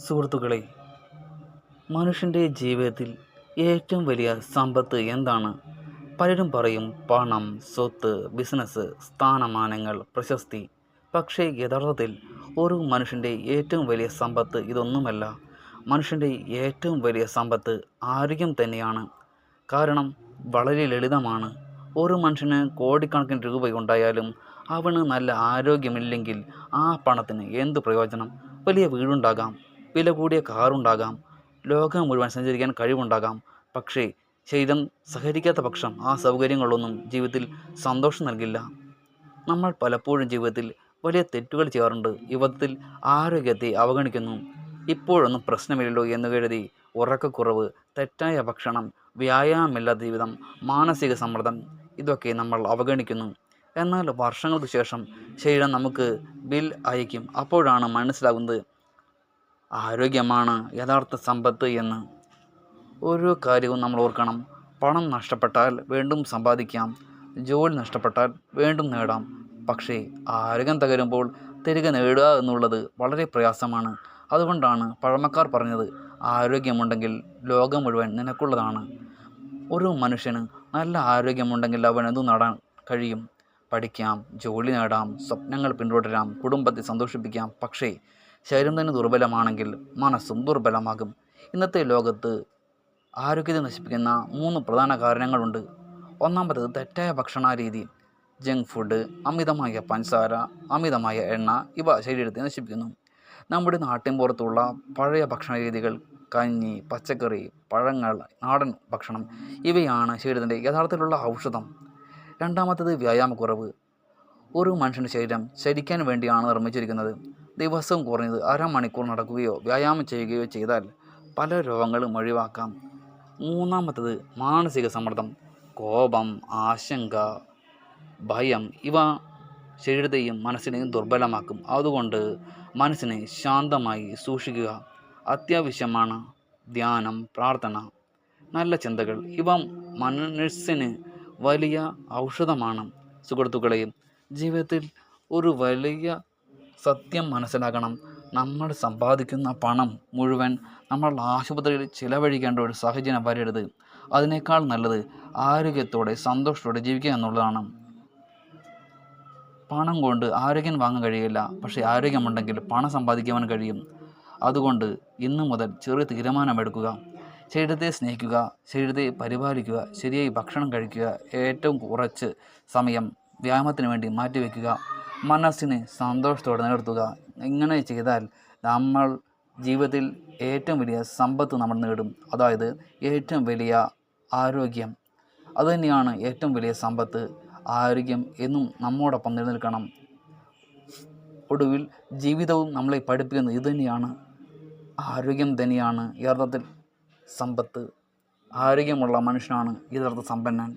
സുഹൃത്തുക്കളെ, മനുഷ്യൻ്റെ ജീവിതത്തിൽ ഏറ്റവും വലിയ സമ്പത്ത് എന്താണ്? പലരും പറയും പണം, സ്വത്ത്, ബിസിനസ്, സ്ഥാനമാനങ്ങൾ, പ്രശസ്തി. പക്ഷേ യഥാർത്ഥത്തിൽ ഒരു മനുഷ്യൻ്റെ ഏറ്റവും വലിയ സമ്പത്ത് ഇതൊന്നുമല്ല. മനുഷ്യൻ്റെ ഏറ്റവും വലിയ സമ്പത്ത് ആരോഗ്യം തന്നെയാണ്. കാരണം വളരെ ലളിതമാണ്. ഒരു മനുഷ്യന് കോടിക്കണക്കിന് രൂപയുണ്ടായാലും അവന് നല്ല ആരോഗ്യമില്ലെങ്കിൽ ആ പണത്തിന് എന്ത് പ്രയോജനം? വലിയ വീടുണ്ടാകാം, വില കൂടിയ കാറുണ്ടാകാം, ലോകം മുഴുവൻ സഞ്ചരിക്കാൻ കഴിവുണ്ടാകാം. പക്ഷേ ശരീരം സഹകരിക്കാത്ത പക്ഷം ആ സൗകര്യങ്ങളൊന്നും ജീവിതത്തിൽ സന്തോഷം നൽകില്ല. നമ്മൾ പലപ്പോഴും ജീവിതത്തിൽ വലിയ തെറ്റുകൾ ചെയ്യാറുണ്ട്. യുവത്വത്തിൽ ആരോഗ്യത്തെ അവഗണിക്കുന്നു. ഇപ്പോഴൊന്നും പ്രശ്നമില്ലല്ലോ എന്ന് കരുതി ഉറക്കക്കുറവ്, തെറ്റായ ഭക്ഷണം, വ്യായാമമില്ലാത്ത ജീവിതം, മാനസിക സമ്മർദ്ദം ഇതൊക്കെ നമ്മൾ അവഗണിക്കുന്നു. എന്നാൽ വർഷങ്ങൾക്ക് ശേഷം ശരീരം നമുക്ക് ബിൽ അയക്കും. അപ്പോഴാണ് മനസ്സിലാകുന്നത് ആരോഗ്യമാണ് യഥാർത്ഥ സമ്പത്ത് എന്ന്. ഓരോ കാര്യവും നമ്മൾ ഓർക്കണം. പണം നഷ്ടപ്പെട്ടാൽ വീണ്ടും സമ്പാദിക്കാം, ജോലി നഷ്ടപ്പെട്ടാൽ വീണ്ടും നേടാം. പക്ഷേ ആരോഗ്യം തകരുമ്പോൾ തിരികെ നേടുക എന്നുള്ളത് വളരെ പ്രയാസമാണ്. അതുകൊണ്ടാണ് പഴമക്കാർ പറഞ്ഞത്, ആരോഗ്യമുണ്ടെങ്കിൽ ലോകം മുഴുവൻ നിനക്കുള്ളതാണ്. ഒരു മനുഷ്യന് നല്ല ആരോഗ്യമുണ്ടെങ്കിൽ അവൻ എന്തു നേടാൻ കഴിയും? പഠിക്കാം, ജോലി നേടാം, സ്വപ്നങ്ങൾ പിന്തുടരാം, കുടുംബത്തെ സന്തോഷിപ്പിക്കാം. പക്ഷേ ശരീരം തന്നെ ദുർബലമാണെങ്കിൽ മനസ്സും ദുർബലമാകും. ഇന്നത്തെ ലോകത്ത് ആരോഗ്യത്തെ നശിപ്പിക്കുന്ന 3 പ്രധാന കാരണങ്ങളുണ്ട്. ഒന്നാമത്തേത് തെറ്റായ ഭക്ഷണ രീതി. ജങ്ക് ഫുഡ്, അമിതമായ പഞ്ചസാര, അമിതമായ എണ്ണ ഇവ ശരീരത്തെ നശിപ്പിക്കുന്നു. നമ്മുടെ നാട്ടിൻപുറത്തുള്ള പഴയ ഭക്ഷണ രീതികൾ, കഞ്ഞി, പച്ചക്കറി, പഴങ്ങൾ, നാടൻ ഭക്ഷണം ഇവയാണ് ശരീരത്തിൻ്റെ യഥാർത്ഥത്തിലുള്ള ഔഷധം. രണ്ടാമത്തേത് വ്യായാമക്കുറവ്. ഒരു മനുഷ്യൻ്റെ ശരീരം ചരിക്കാൻ വേണ്ടിയാണ് നിർമ്മിച്ചിരിക്കുന്നത്. ദിവസവും കുറഞ്ഞത് അരമണിക്കൂർ നടക്കുകയോ വ്യായാമം ചെയ്യുകയോ ചെയ്താൽ പല രോഗങ്ങളും ഒഴിവാക്കാം. മൂന്നാമത്തേത് മാനസിക സമ്മർദ്ദം. കോപം, ആശങ്ക, ഭയം ഇവ ശരീരത്തെയും മനസ്സിനെയും ദുർബലമാക്കും. അതുകൊണ്ട് മനസ്സിനെ ശാന്തമായി സൂക്ഷിക്കുക അത്യാവശ്യമാണ്. ധ്യാനം, പ്രാർത്ഥന, നല്ല ചിന്തകൾ ഇവ മനസ്സിന് വലിയ ഔഷധമാണ്. സുഹൃത്തുക്കളെ, ജീവിതത്തിൽ ഒരു വലിയ സത്യം മനസ്സിലാക്കണം. നമ്മൾ സമ്പാദിക്കുന്ന പണം മുഴുവൻ നമ്മൾ ആശുപത്രിയിൽ ചിലവഴിക്കേണ്ട ഒരു സാഹചര്യം വരരുത്. അതിനേക്കാൾ നല്ലത് ആരോഗ്യത്തോടെ സന്തോഷത്തോടെ ജീവിക്കുക എന്നുള്ളതാണ്. പണം കൊണ്ട് ആരോഗ്യം വാങ്ങാൻ കഴിയില്ല, പക്ഷേ ആരോഗ്യമുണ്ടെങ്കിൽ പണം സമ്പാദിക്കുവാൻ കഴിയും. അതുകൊണ്ട് ഇന്നു മുതൽ ചെറിയ തീരുമാനമെടുക്കുക. ശരീരത്തെ സ്നേഹിക്കുക, ശരീരത്തെ പരിപാലിക്കുക, ശരിയായി ഭക്ഷണം കഴിക്കുക, ഏറ്റവും കുറച്ച് സമയം വ്യായാമത്തിന് വേണ്ടി മാറ്റിവെക്കുക, മനസ്സിനെ സന്തോഷത്തോടെ നിലനിർത്തുക. ഇങ്ങനെ ചെയ്താൽ നമ്മൾ ജീവിതത്തിൽ ഏറ്റവും വലിയ സമ്പത്ത് നമ്മൾ നേടും. അതായത് ഏറ്റവും വലിയ ആരോഗ്യം. അതുതന്നെയാണ് ഏറ്റവും വലിയ സമ്പത്ത്. ആരോഗ്യം എന്നും നമ്മോടൊപ്പം നിലനിൽക്കണം. ഒടുവിൽ ജീവിതവും നമ്മളെ പഠിപ്പിക്കുന്നത് ഇതുതന്നെയാണ്. ആരോഗ്യം തന്നെയാണ് യഥാർത്ഥത്തിൽ സമ്പത്ത്. ആരോഗ്യമുള്ള മനുഷ്യനാണ് യഥാർത്ഥ സമ്പന്നൻ.